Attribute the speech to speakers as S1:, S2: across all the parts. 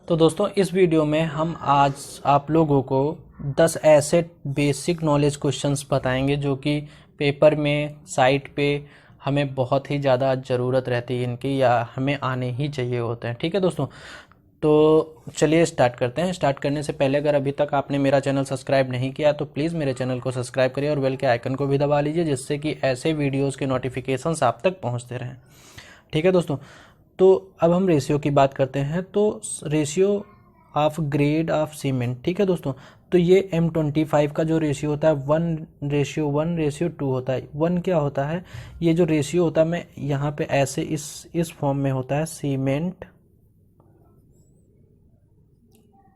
S1: तो दोस्तों इस वीडियो में हम आज आप लोगों को 10 ऐसे बेसिक नॉलेज क्वेश्चंस बताएंगे जो कि पेपर में साइट पे हमें बहुत ही ज़्यादा ज़रूरत रहती है इनकी, या हमें आने ही चाहिए होते हैं। ठीक है दोस्तों, तो चलिए स्टार्ट करते हैं। स्टार्ट करने से पहले अगर अभी तक आपने मेरा चैनल सब्सक्राइब नहीं किया तो प्लीज़ मेरे चैनल को सब्सक्राइब करिए और बेल के आइकन को भी दबा लीजिए, जिससे कि ऐसे वीडियोज़ के नोटिफिकेशंस आप तक पहुँचते रहें। ठीक है दोस्तों, तो अब हम रेशियो की बात करते हैं। तो ratio of grade of cement, ठीक है दोस्तों, तो ये M25 का जो रेशियो होता है 1:1:2 होता है। 1 क्या होता है, ये जो रेशियो होता है मैं यहाँ पे ऐसे इस फॉर्म में होता है, सीमेंट,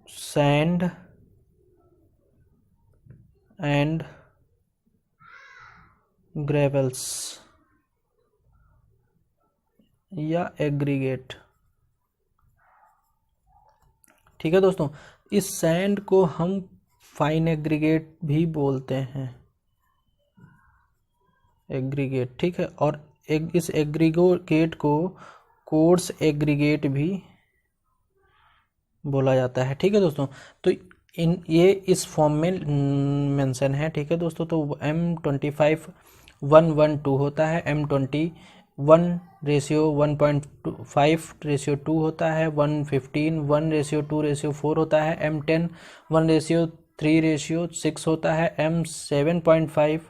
S1: सैंड एंड ग्रेवल्स या एग्रीगेट। ठीक है दोस्तों, इस सैंड को हम फाइन एग्रीगेट भी बोलते हैं, एग्रीगेट। ठीक है, और इस एग्रीगेट को कोर्स एग्रीगेट भी बोला जाता है। ठीक है दोस्तों, तो ये इस फॉर्म में मेंशन है। ठीक है दोस्तों, तो M25 1:1:2 होता है, M21 रेशियो 1.5 रेशियो 2 होता है, 115 1:2:4 होता है, M10 1:3 रेशियो 6 होता है, M7.5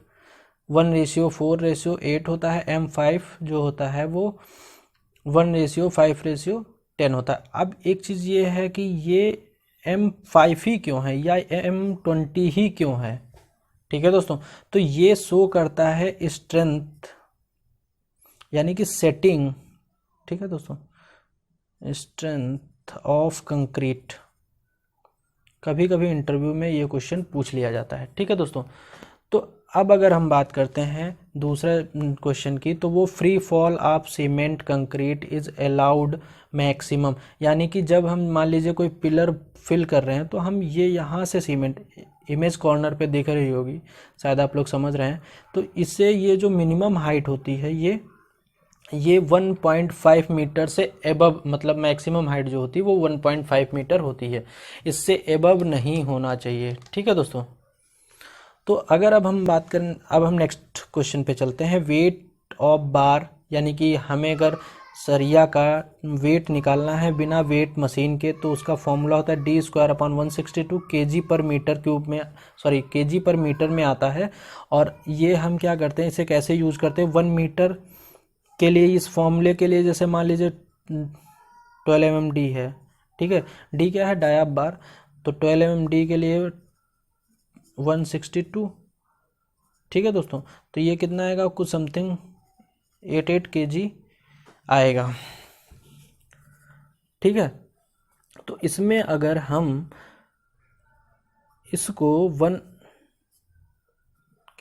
S1: 1:4:8 होता है, M5 जो होता है वो 1:5:10 होता है। अब एक चीज़ ये है कि ये M5 ही क्यों है या M20 ही क्यों है। ठीक है दोस्तों, तो ये शो करता है स्ट्रेंथ यानी कि सेटिंग। ठीक है दोस्तों, स्ट्रेंथ ऑफ कंक्रीट, कभी कभी इंटरव्यू में ये क्वेश्चन पूछ लिया जाता है। ठीक है दोस्तों, तो अब अगर हम बात करते हैं दूसरे क्वेश्चन की, तो वो free fall of cement concrete is allowed maximum, यानी कि जब हम मान लीजिए कोई पिलर फिल कर रहे हैं तो हम ये यहाँ से सीमेंट, इमेज कॉर्नर पे देख रही होगी, शायद आप लोग समझ रहे हैं, तो इससे ये जो मिनिमम हाइट होती है ये 1.5 मीटर से एबव, मतलब मैक्सिमम हाइट जो होती है वो 1.5 मीटर होती है, इससे एबव नहीं होना चाहिए। ठीक है दोस्तों, तो अगर अब हम बात करें, अब हम नेक्स्ट क्वेश्चन पे चलते हैं। वेट ऑफ बार, यानी कि हमें अगर सरिया का वेट निकालना है बिना वेट मशीन के, तो उसका फॉर्मूला होता है D²/162 kg/m³ में, सॉरी kg/मीटर में आता है। और ये हम क्या करते हैं, इसे कैसे यूज करते हैं, 1 मीटर के लिए इस फॉर्मूले के लिए, जैसे मान लीजिए 12 mm D है। ठीक है, D क्या है, डाया बार, तो 12 mm D के लिए 162। ठीक है दोस्तों, तो ये कितना आएगा, कुछ समथिंग 88 kg आएगा। ठीक है, तो इसमें अगर हम इसको 1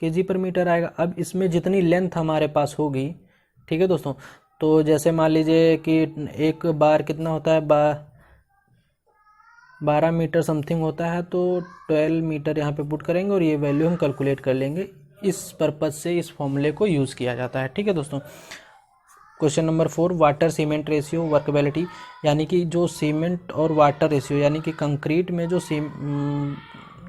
S1: kg/मीटर आएगा। अब इसमें जितनी लेंथ हमारे पास होगी, ठीक है दोस्तों, तो जैसे मान लीजिए कि एक बार कितना होता है, 12 मीटर समथिंग होता है, तो 12 मीटर यहाँ पे पुट करेंगे और ये वैल्यू हम कैलकुलेट कर लेंगे। इस पर्पज़ से इस फॉर्मूले को यूज़ किया जाता है। ठीक है दोस्तों, question number 4, water cement ratio workability, यानी कि जो सीमेंट और वाटर रेशियो, यानी कि कंक्रीट में जो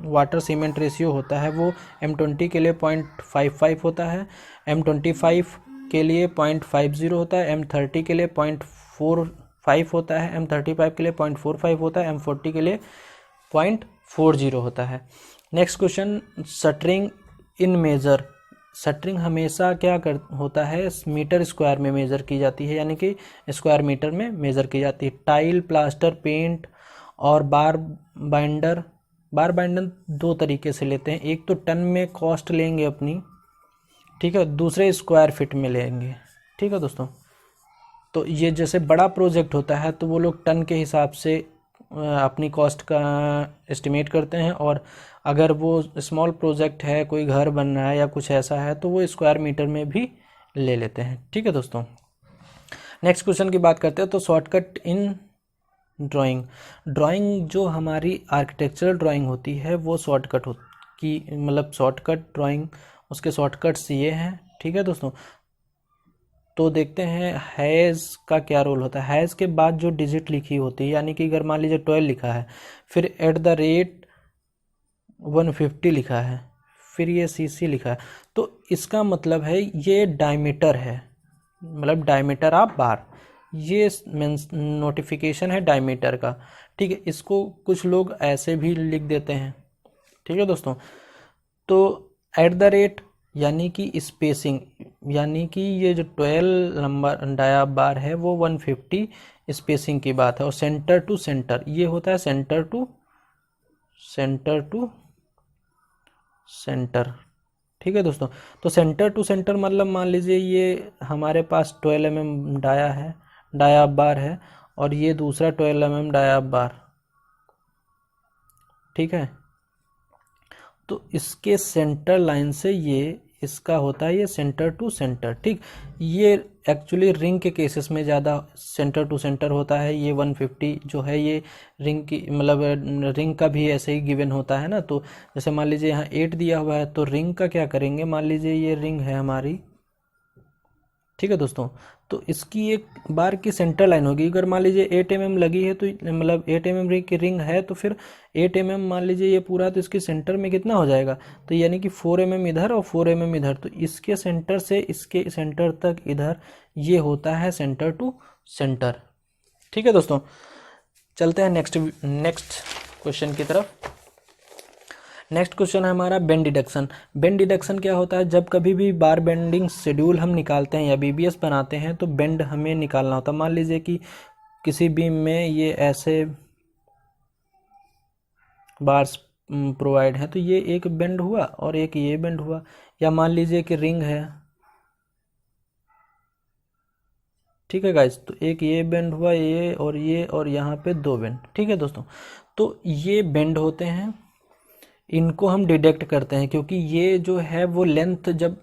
S1: वाटर सीमेंट रेशियो होता है वो M20 के लिए 0.55 होता है, M25 के लिए 0.50 होता है, M30 के लिए 0.45 होता है, M35 के लिए 0.45 होता है, M40 के लिए 0.40 होता है। नेक्स्ट क्वेश्चन, शटरिंग इन मेजर, शटरिंग हमेशा क्या होता है, मीटर स्क्वायर में मेज़र की जाती है, यानी कि स्क्वायर मीटर में मेज़र की जाती है। टाइल, प्लास्टर, पेंट और बार बाइंडर दो तरीके से लेते हैं, एक तो टन में कॉस्ट लेंगे अपनी, ठीक है, दूसरे स्क्वायर फीट में लेंगे। ठीक है दोस्तों, तो ये जैसे बड़ा प्रोजेक्ट होता है तो वो लोग टन के हिसाब से अपनी कॉस्ट का एस्टिमेट करते हैं, और अगर वो स्मॉल प्रोजेक्ट है, कोई घर बन रहा है या कुछ ऐसा है, तो वो स्क्वायर मीटर में भी ले लेते हैं। ठीक है दोस्तों, नेक्स्ट क्वेश्चन की बात करते हैं। तो शॉर्टकट इन ड्राइंग जो हमारी आर्किटेक्चरल ड्राइंग होती है वो शॉर्टकट की, मतलब शॉर्टकट ड्राइंग, उसके शॉर्टकट्स ये हैं। ठीक है दोस्तों, तो देखते हैं हैज़ का क्या रोल होता है। हैज़ के बाद जो डिजिट लिखी होती है, यानी कि अगर मान लीजिए 12 लिखा है, फिर @ 150 लिखा है, फिर ये CC लिखा है, तो इसका मतलब है ये डायमीटर है, मतलब डायमीटर ऑफ बार, ये नोटिफिकेशन है डायमीटर का। ठीक है, इसको कुछ लोग ऐसे भी लिख देते हैं। ठीक है दोस्तों, तो @ यानी कि स्पेसिंग, यानी कि ये जो 12 नंबर डाया बार है वो 150 स्पेसिंग की बात है। और सेंटर टू सेंटर ये होता है सेंटर टू सेंटर। ठीक है दोस्तों, तो सेंटर टू सेंटर मतलब मान लीजिए ये हमारे पास 12 mm डाया है, डाया बार है, और ये दूसरा 12 mm डाया बार। ठीक है, तो इसके सेंटर लाइन से ये इसका होता है ये सेंटर टू सेंटर। ठीक, ये एक्चुअली रिंग के केसेस में ज़्यादा सेंटर टू सेंटर होता है। ये 150 जो है ये रिंग की, मतलब रिंग का भी ऐसे ही गिवन होता है ना। तो जैसे मान लीजिए यहाँ 8 दिया हुआ है, तो रिंग का क्या करेंगे, मान लीजिए ये रिंग है हमारी। ठीक है दोस्तों, तो इसकी एक बार की सेंटर लाइन होगी। अगर मान लीजिए 8 mm लगी है, तो मतलब 8 mm की रिंग है, तो फिर 8 mm मान लीजिए ये पूरा, तो इसके सेंटर में कितना हो जाएगा, तो यानी कि 4 mm इधर और 4 mm इधर, तो इसके सेंटर से इसके सेंटर तक इधर ये होता है सेंटर टू सेंटर। ठीक है दोस्तों, चलते हैं नेक्स्ट क्वेश्चन की तरफ। नेक्स्ट क्वेश्चन है हमारा बेंड डिडक्शन। बेंड डिडक्शन क्या होता है, जब कभी भी बार बेंडिंग शेड्यूल हम निकालते हैं या BBS बनाते हैं तो बेंड हमें निकालना होता है। मान लीजिए कि किसी बीम में ये ऐसे बार्स प्रोवाइड है, तो ये एक बेंड हुआ और एक ये बेंड हुआ। या मान लीजिए कि रिंग है, ठीक है गाइस, तो एक ये बेंड हुआ, ये और यहाँ पे 2 बेंड। ठीक है दोस्तों, तो ये बेंड होते हैं, इनको हम डिडक्ट करते हैं, क्योंकि ये जो है वो लेंथ जब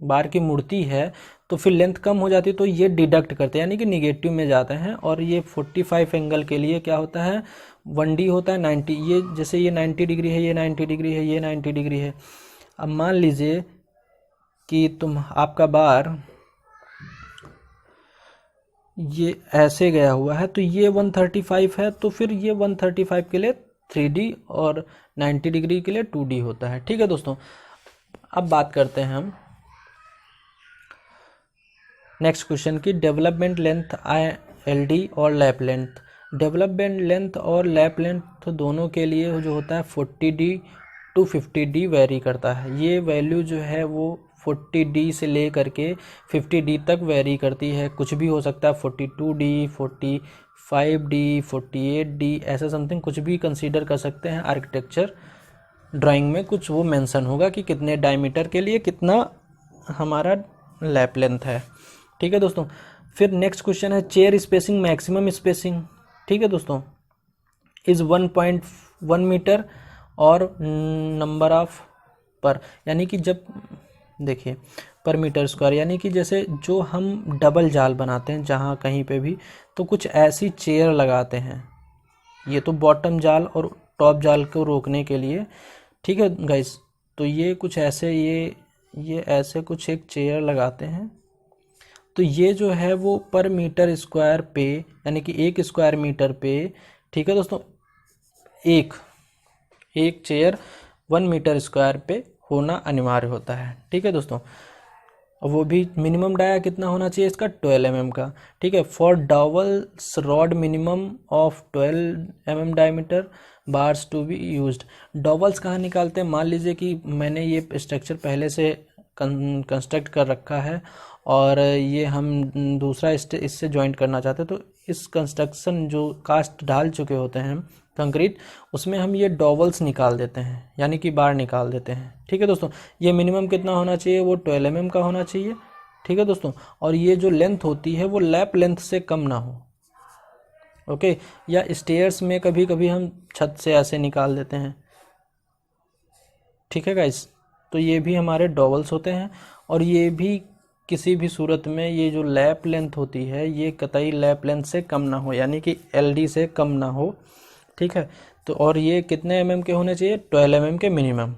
S1: बार की मुड़ती है तो फिर लेंथ कम हो जाती है, तो ये डिडक्ट करते हैं, यानी कि निगेटिव में जाते हैं। और ये 45 एंगल के लिए क्या होता है, 1D होता है 90। ये जैसे ये 90 डिग्री है, ये 90 डिग्री है, ये 90 डिग्री है। अब मान लीजिए कि आपका बार ये ऐसे गया हुआ है, तो ये 135 है, तो फिर ये 135 के लिए 3D और 90 डिग्री के लिए 2D होता है। ठीक है दोस्तों, अब बात करते हैं हम नेक्स्ट क्वेश्चन की, डेवलपमेंट लेंथ LD और लैप लेंथ। डेवलपमेंट लेंथ और लैप लेंथ दोनों के लिए जो होता है 40D to 50D वेरी करता है। ये वैल्यू जो है वो 40D से ले करके 50D तक वेरी करती है। कुछ भी हो सकता है, 42D, 45D, 48D, ऐसा समथिंग कुछ भी कंसीडर कर सकते हैं। आर्किटेक्चर ड्राइंग में कुछ वो मेंशन होगा कि कितने डायमीटर के लिए कितना हमारा लैप लेंथ है। ठीक है दोस्तों, फिर नेक्स्ट क्वेश्चन है चेयर स्पेसिंग, मैक्सिमम स्पेसिंग। ठीक है दोस्तों, इज 1.1 मीटर और नंबर ऑफ पर, यानी कि जब देखिए पर मीटर स्क्वायर, यानी कि जैसे जो हम डबल जाल बनाते हैं जहाँ कहीं पे भी, तो कुछ ऐसी चेयर लगाते हैं। ये तो बॉटम जाल और टॉप जाल को रोकने के लिए। ठीक है गाइस, तो ये कुछ ऐसे ये ऐसे कुछ एक चेयर लगाते हैं। तो ये जो है वो पर मीटर स्क्वायर पे, यानी कि 1 स्क्वायर मीटर पे, ठीक है दोस्तों, एक चेयर 1 मीटर स्क्वायर पे होना अनिवार्य होता है। ठीक है दोस्तों, वो भी मिनिमम डाया कितना होना चाहिए इसका, 12 mm का। ठीक है, for dowels rod minimum of 12 mm diameter bars to be used. Dowels कहाँ निकालते हैं, मान लीजिए कि मैंने ये स्ट्रक्चर पहले से कंस्ट्रक्ट कर रखा है और ये हम दूसरा इससे ज्वाइंट करना चाहते हैं, तो इस कंस्ट्रक्शन जो कास्ट डाल चुके होते हैं कंक्रीट, उसमें हम ये डॉवल्स निकाल देते हैं, यानी कि बार निकाल देते हैं। ठीक है दोस्तों, ये मिनिमम कितना होना चाहिए, वो 12 mm का होना चाहिए। ठीक है दोस्तों, और ये जो लेंथ होती है वो लैप लेंथ से कम ना हो। ओके, या स्टेयर्स में कभी कभी हम छत से ऐसे निकाल देते हैं। ठीक है गाइस, तो ये भी हमारे डॉवल्स होते हैं। और ये भी किसी भी सूरत में ये जो लैप लेंथ होती है ये कतई लैप लेंथ से कम ना हो, यानी कि LD से कम ना हो। ठीक है, तो और ये कितने mm के होने चाहिए, 12 mm के मिनिमम।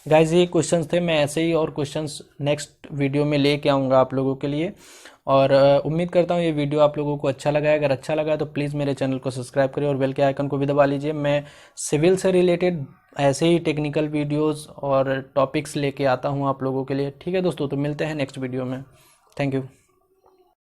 S1: गाइज ये क्वेश्चंस थे, मैं ऐसे ही और क्वेश्चंस नेक्स्ट वीडियो में लेके आऊँगा आप लोगों के लिए। और उम्मीद करता हूँ ये वीडियो आप लोगों को अच्छा लगा है। अगर अच्छा लगा तो प्लीज़ मेरे चैनल को सब्सक्राइब करिए और बेल के आइकन को भी दबा लीजिए। मैं सिविल से रिलेटेड ऐसे ही टेक्निकल वीडियोस और टॉपिक्स लेके आता हूँ आप लोगों के लिए। ठीक है दोस्तों, तो मिलते हैं नेक्स्ट वीडियो में। Thank you.